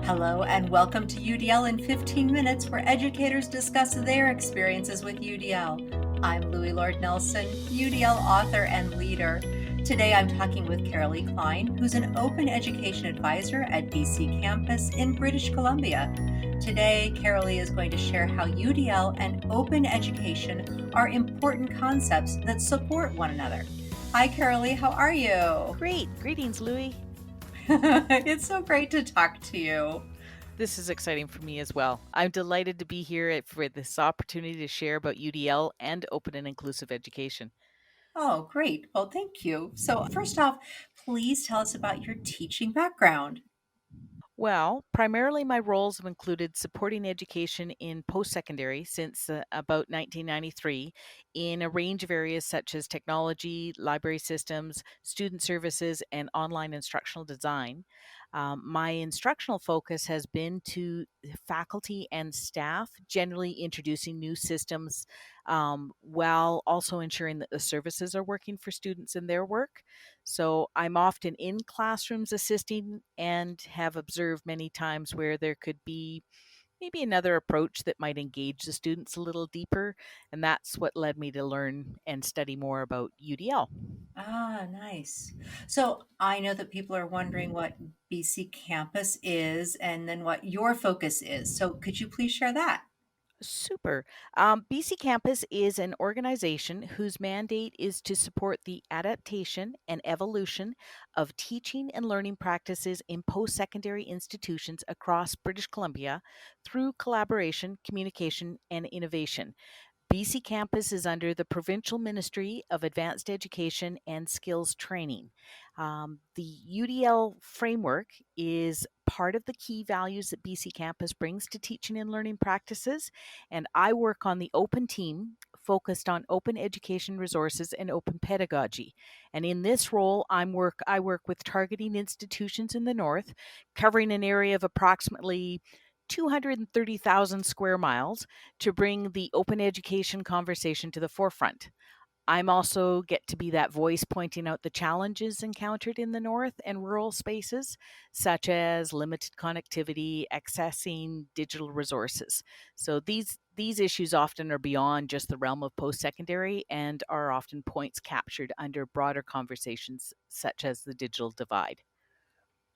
Hello and welcome to UDL in 15 minutes, where educators discuss their experiences with UDL. I'm Louie Lord Nelson, UDL author and leader. Today I'm talking with Carolee Klein, who's an open education advisor at BC Campus in British Columbia. Today, Carolee is going to share how UDL and open education are important concepts that support one another. Hi, Carolee, how are you? Great. Greetings, Louie. It's so great to talk to you. This is exciting for me as well. I'm delighted to be here for this opportunity to share about UDL and open and inclusive education. Oh, great. Well, thank you. So, first off, please tell us about your teaching background. Well, primarily my roles have included supporting education in post secondary since about 1993 in a range of areas such as technology, library systems, student services, and online instructional design. My instructional focus has been to faculty and staff, generally introducing new systems while also ensuring that the services are working for students in their work. So I'm often in classrooms assisting and have observed many times where there could be maybe another approach that might engage the students a little deeper. And that's what led me to learn and study more about UDL. Ah, nice. So, I know that people are wondering what BC Campus is and then what your focus is. So, could you please share that? Super. BC Campus is an organization whose mandate is to support the adaptation and evolution of teaching and learning practices in post secondary institutions across British Columbia through collaboration, communication, and innovation. BC Campus is under the Provincial Ministry of Advanced Education and Skills Training. The UDL framework is part of the key values that BC Campus brings to teaching and learning practices, and I work on the open team focused on open education resources and open pedagogy. And in this role, I work with targeting institutions in the north, covering an area of approximately 230,000 square miles to bring the open education conversation to the forefront. I'm also get to be that voice pointing out the challenges encountered in the north and rural spaces, such as limited connectivity, accessing digital resources. So these issues often are beyond just the realm of post-secondary and are often points captured under broader conversations such as the digital divide.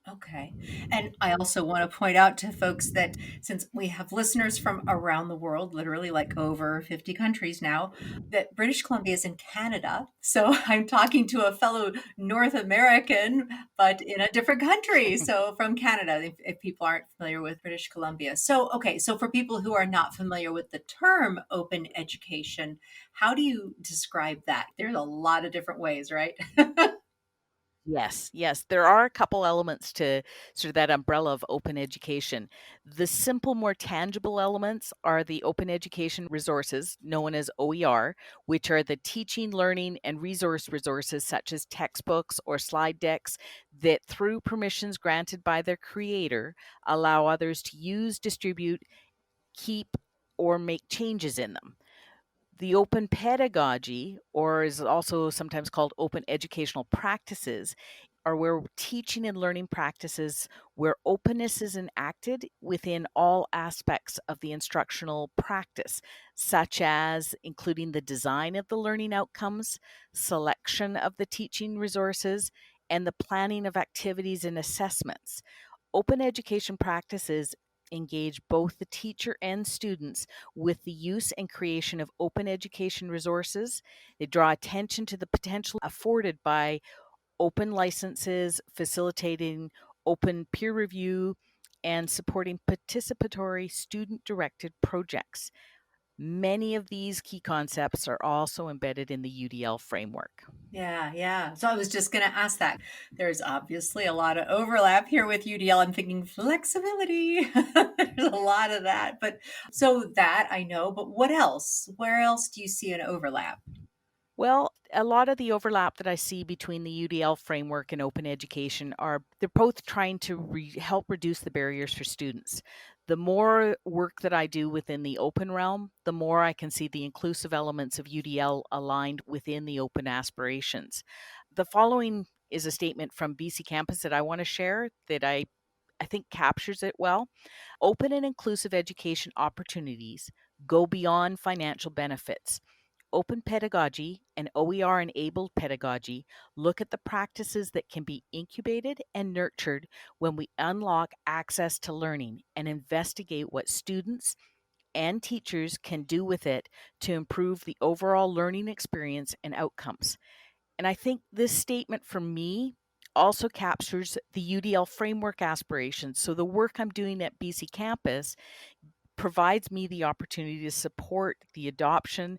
Okay. And I also want to point out to folks that since we have listeners from around the world, literally like over 50 countries now, that British Columbia is in Canada. So I'm talking to a fellow North American, but in a different country. So from Canada, if people aren't familiar with British Columbia. So, okay. So for people who are not familiar with the term open education, how do you describe that? There's a lot of different ways, right? Yes, yes. There are a couple elements to sort of that umbrella of open education. The simple, more tangible elements are the open education resources, known as OER, which are the teaching, learning, and resources such as textbooks or slide decks that, through permissions granted by their creator, allow others to use, distribute, keep, or make changes in them. The open pedagogy, or is also sometimes called open educational practices, are where teaching and learning practices where openness is enacted within all aspects of the instructional practice, such as including the design of the learning outcomes, selection of the teaching resources, and the planning of activities and assessments. Open education practices engage both the teacher and students with the use and creation of open education resources. They draw attention to the potential afforded by open licenses, facilitating open peer review, and supporting participatory student directed projects. Many of these key concepts are also embedded in the UDL framework. Yeah, yeah. So I was just going to ask that. There's obviously a lot of overlap here with UDL. I'm thinking flexibility. There's a lot of that. But so that I know, but what else? Where else do you see an overlap? Well, a lot of the overlap that I see between the UDL framework and open education are they're both trying to help reduce the barriers for students. The more work that I do within the open realm, the more I can see the inclusive elements of UDL aligned within the open aspirations. The following is a statement from BC Campus that I want to share that I I think captures it well. Open and inclusive education opportunities go beyond financial benefits. Open pedagogy and OER enabled pedagogy look at the practices that can be incubated and nurtured when we unlock access to learning and investigate what students and teachers can do with it to improve the overall learning experience and outcomes. And I think this statement for me also captures the UDL framework aspirations. So the work I'm doing at BC Campus provides me the opportunity to support the adoption,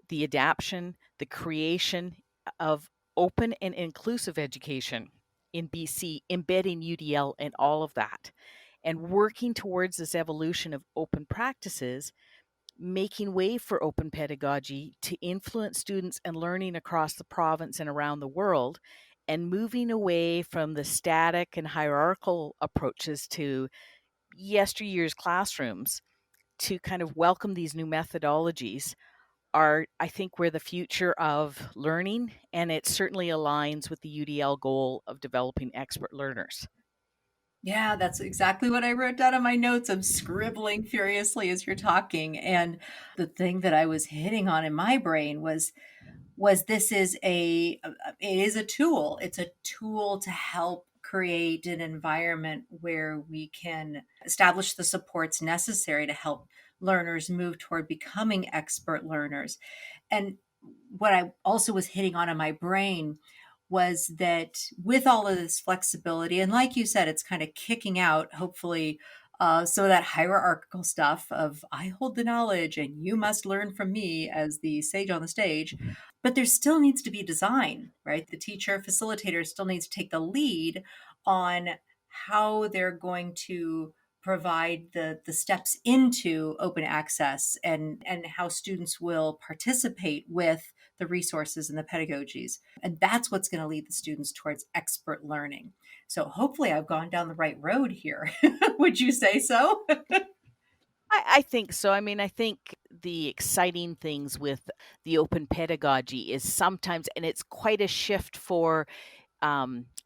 the adaptation, the creation of open and inclusive education in BC, embedding UDL in all of that, and working towards this evolution of open practices, making way for open pedagogy to influence students and learning across the province and around the world, and moving away from the static and hierarchical approaches to yesteryear's classrooms to kind of welcome these new methodologies are, I think, where the future of learning, and it certainly aligns with the UDL goal of developing expert learners. Yeah, that's exactly what I wrote down in my notes. I'm scribbling furiously as you're talking. And the thing that I was hitting on in my brain was this is it is a tool. It's a tool to help create an environment where we can establish the supports necessary to help learners move toward becoming expert learners. And what I also was hitting on in my brain was that with all of this flexibility, and like you said, it's kind of kicking out, hopefully, some of that hierarchical stuff of I hold the knowledge and you must learn from me as the sage on the stage. But there still needs to be design, right? The teacher facilitator still needs to take the lead on how they're going to provide the steps into open access and how students will participate with the resources and the pedagogies. And that's what's going to lead the students towards expert learning. So hopefully I've gone down the right road here. Would you say so? I think so. I mean, I think the exciting things with the open pedagogy is sometimes, and it's quite a shift for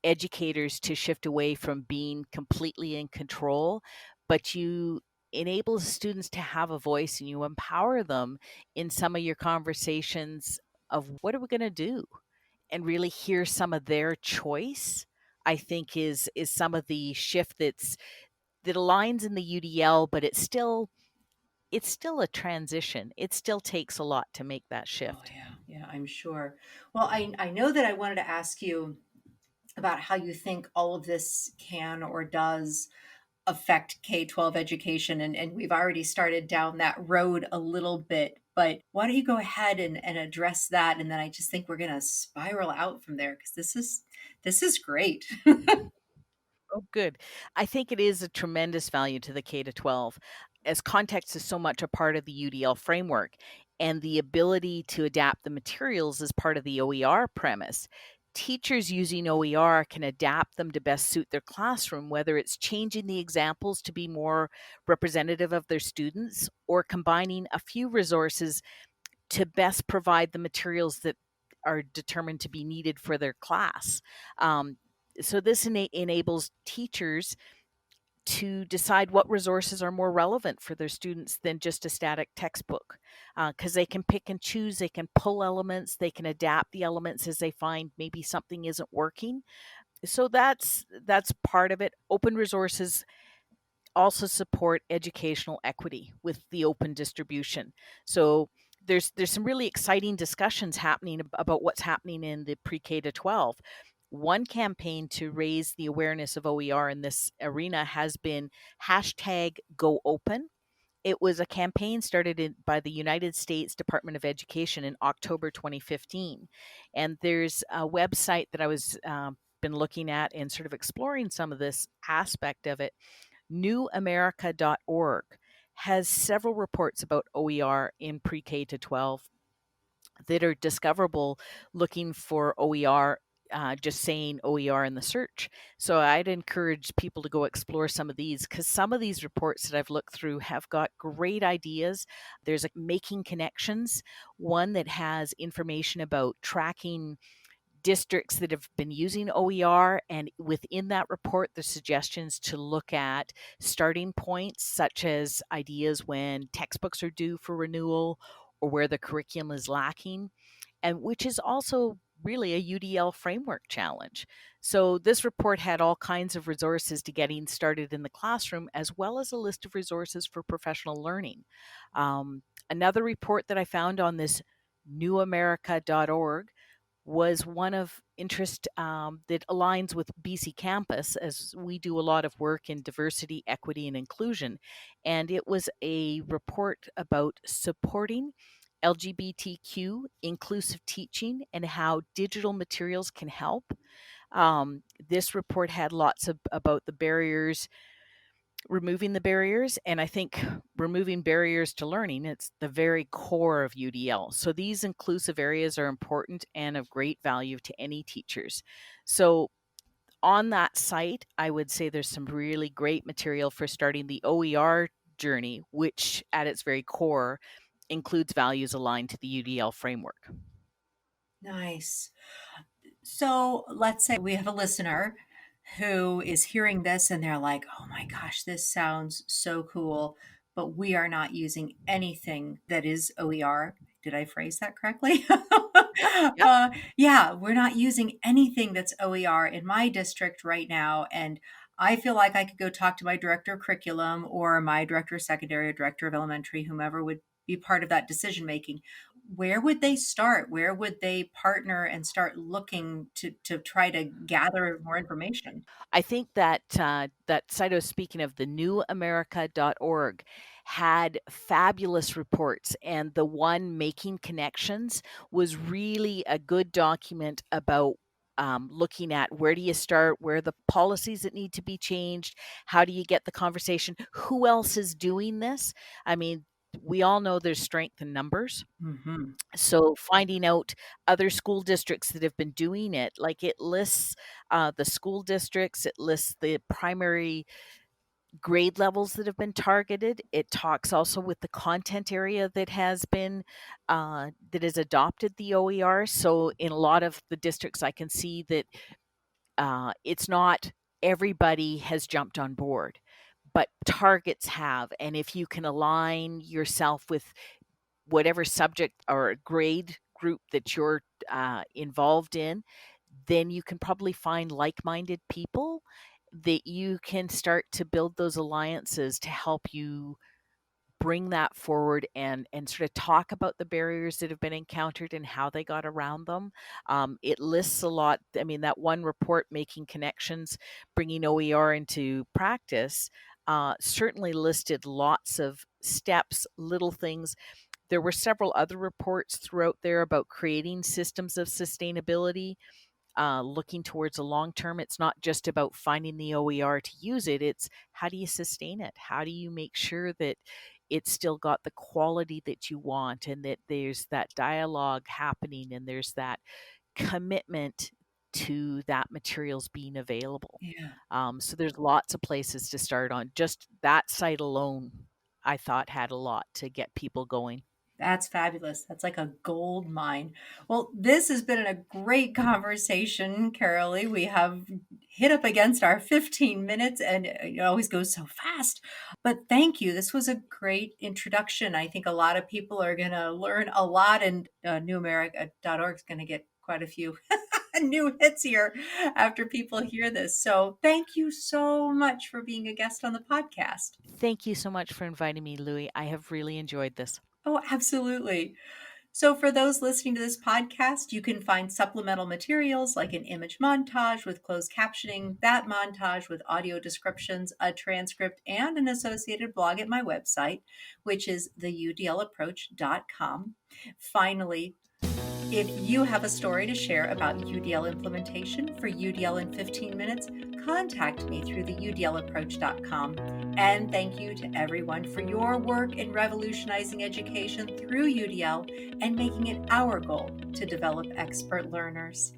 educators to shift away from being completely in control, but you enable students to have a voice and you empower them in some of your conversations of what are we going to do, and really hear some of their choice. I think is some of the shift that aligns in the UDL, but it's still a transition. It still takes a lot to make that Oh shift. yeah, yeah, I'm sure. Well, I know that I wanted to ask you about how you think all of this can or does affect K-12 education. And we've already started down that road a little bit, but why don't you go ahead and address that? And then I just think we're going to spiral out from there because this is great. Oh, good. I think it is a tremendous value to the K to 12, as context is so much a part of the UDL framework, and the ability to adapt the materials is part of the OER premise. Teachers using OER can adapt them to best suit their classroom, whether it's changing the examples to be more representative of their students or combining a few resources to best provide the materials that are determined to be needed for their class. Um, so this enables teachers to decide what resources are more relevant for their students than just a static textbook, because they can pick and choose, they can pull elements, they can adapt the elements as they find maybe something isn't working. So that's part of it. Open resources also support educational equity with the open distribution. So there's some really exciting discussions happening about what's happening in the pre-K to 12. One campaign to raise the awareness of OER in this arena has been hashtag Go Open. It was a campaign started by the United States Department of Education in October 2015. And there's a website that I was been looking at and sort of exploring some of this aspect of it. newamerica.org has several reports about OER in pre-K to 12 that are discoverable looking for OER, just saying OER in the search. So I'd encourage people to go explore some of these, because some of these reports that I've looked through have got great ideas. There's a Making Connections, one that has information about tracking districts that have been using OER, and within that report, the suggestions to look at starting points such as ideas when textbooks are due for renewal or where the curriculum is lacking, and which is also really a UDL framework challenge. So this report had all kinds of resources to getting started in the classroom, as well as a list of resources for professional learning. Another report that I found on this newamerica.org was one of interest that aligns with BC Campus, as we do a lot of work in diversity, equity, and inclusion. And it was a report about supporting LGBTQ inclusive teaching and how digital materials can help. This report had lots of about the barriers, removing the barriers, and I think removing barriers to learning, it's the very core of UDL. So these inclusive areas are important and of great value to any teachers. So on that site, I would say there's some really great material for starting the OER journey, which at its very core includes values aligned to the UDL framework. Nice. So let's say we have a listener who is hearing this and they're like, oh my gosh, this sounds so cool, but we are not using anything that is OER. Did I phrase that correctly? Yep, yep. Yeah, we're not using anything that's OER in my district right now. And I feel like I could go talk to my director of curriculum or my director of secondary or director of elementary, whomever would be part of that decision making. Where would they start? Where would they partner and start looking to try to gather more information? I think that that site I was speaking of, the newamerica.org, had fabulous reports, and the one Making Connections was really a good document about looking at where do you start, where are the policies that need to be changed, how do you get the conversation, who else is doing this? I mean, we all know there's strength in numbers. Hmm. So finding out other school districts that have been doing it, like it lists the school districts, it lists the primary grade levels that have been targeted. It talks also with the content area that has been that has adopted the OER. So in a lot of the districts, I can see that it's not everybody has jumped on board, but targets have. And if you can align yourself with whatever subject or grade group that you're involved in, then you can probably find like minded people that you can start to build those alliances to help you bring that forward and sort of talk about the barriers that have been encountered and how they got around them. It lists a lot. I mean, that one report, Making Connections, bringing OER into practice, certainly listed lots of steps, little things. There were several other reports throughout there about creating systems of sustainability, looking towards a long term. It's not just about finding the OER to use it, it's how do you sustain it? How do you make sure that it's still got the quality that you want and that there's that dialogue happening and there's that commitment to that materials being available? Yeah. So there's lots of places to start on. Just that site alone, I thought had a lot to get people going. That's fabulous. That's like a gold mine. Well, this has been a great conversation, Carolee. We have hit up against our 15 minutes and it always goes so fast. But thank you. This was a great introduction. I think a lot of people are going to learn a lot, and newamerica.org is going to get quite a few new hits here after people hear this. So thank you so much for being a guest on the podcast. Thank you so much for inviting me, Louie. I have really enjoyed this. Oh, absolutely. So, for those listening to this podcast, you can find supplemental materials like an image montage with closed captioning, that montage with audio descriptions, a transcript, and an associated blog at my website, which is theudlapproach.com. Finally, if you have a story to share about UDL implementation for UDL in 15 minutes, contact me through the udlapproach.com. And thank you to everyone for your work in revolutionizing education through UDL and making it our goal to develop expert learners.